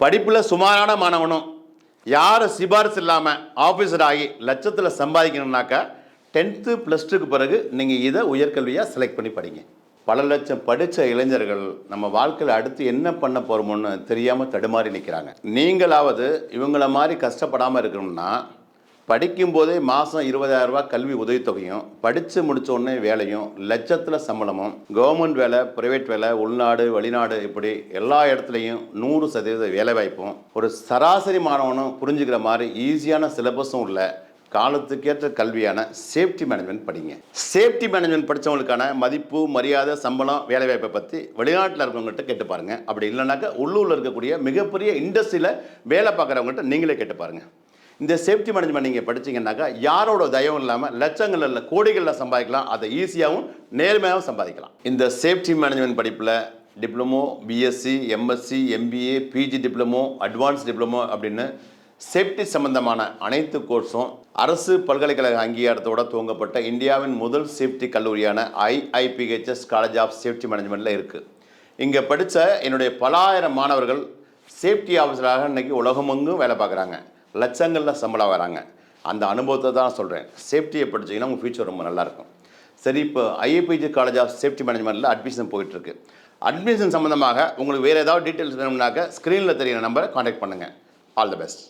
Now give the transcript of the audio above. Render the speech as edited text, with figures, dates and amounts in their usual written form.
படிப்பில் சுமாரான மாணவனும் யார் சிபாரிசு இல்லாமல் ஆஃபீஸர் ஆகி லட்சத்தில் சம்பாதிக்கணும்னாக்கா 10th + 2க்கு பிறகு நீங்கள் இதை உயர்கல்வியாக செலக்ட் பண்ணி படிங்க. பல லட்சம் படித்த இளைஞர்கள் நம்ம வாழ்க்கையில் அடுத்து என்ன பண்ண போகிறோமோன்னு தெரியாமல் தடுமாறி நிற்கிறாங்க. நீங்களாவது இவங்கள மாதிரி கஷ்டப்படாமல் இருக்கணும்னா படிக்கும்போதே மாதம் 20,000 ரூபா கல்வி உதவித்தொகையும், படித்து முடித்தோடனே வேலையும், லட்சத்தில் சம்பளமும், கவர்மெண்ட் வேலை, ப்ரைவேட் வேலை, உள்நாடு வெளிநாடு இப்படி எல்லா இடத்துலையும் 100% வேலைவாய்ப்பும், ஒரு சராசரி மாணவனும் புரிஞ்சுக்கிற மாதிரி ஈஸியான சிலபஸும் உள்ள காலத்துக்கேற்ற கல்வியான சேஃப்டி மேனேஜ்மெண்ட் படிங்க. சேஃப்டி மேனேஜ்மெண்ட் படித்தவங்களுக்கான மதிப்பு, மரியாதை, சம்பளம், வேலைவாய்ப்பை பற்றி வெளிநாட்டில் இருக்கவங்ககிட்ட கேட்டு பாருங்கள். அப்படி இல்லைனாக்கா உள்ளூரில் இருக்கக்கூடிய மிகப்பெரிய இண்டஸ்ட்ரியில் வேலை பார்க்குறவங்ககிட்ட நீங்களே கேட்டு பாருங்கள். இந்த சேஃப்டி மேனேஜ்மெண்ட் நீங்கள் படிச்சிங்கன்னாக்கா யாரோட தயவும் இல்லாமல் லட்சங்கள் இல்லை கோடிகளில் சம்பாதிக்கலாம். அதை ஈஸியாகவும் நேர்மையாகவும் சம்பாதிக்கலாம். இந்த சேஃப்டி மேனேஜ்மெண்ட் படிப்பில் diploma, BSc, MSc, MBA, PG diploma, advance diploma அப்படின்னு சேஃப்டி சம்பந்தமான அனைத்து கோர்ஸும் அரசு பல்கலைக்கழக அங்கீகாரத்தோடு துவங்கப்பட்ட இந்தியாவின் முதல் சேஃப்டி கல்லூரியான IIPHS காலேஜ் ஆஃப் சேஃப்டி மேனேஜ்மெண்ட்டில் இருக்குது. இங்கே படித்த என்னுடைய பல ஆயிரம் மாணவர்கள் சேஃப்டி ஆஃபீஸராக இன்றைக்கி உலகமெங்கும் வேலை பார்க்குறாங்க. லட்சங்களில் சம்பளம் வராங்க. அந்த அனுபவத்தை தான் சொல்கிறேன். சேஃப்டியை படிச்சிங்கன்னா உங்கள் ஃபியூச்சர் ரொம்ப நல்லாயிருக்கும். சரி, இப்போ IIPHS காலேஜ் ஆஃப் சேஃப்டி மேனேஜ்மெண்ட்டில் அட்மிஷன் போயிட்டுருக்கு. அட்மிஷன் சம்மந்தமாக உங்களுக்கு வேறு ஏதாவது டீட்டெயில்ஸ் வேணும்னாக்க ஸ்க்ரீனில் தெரியிற நம்பரை காண்டாக்ட் பண்ணுங்கள். All the best.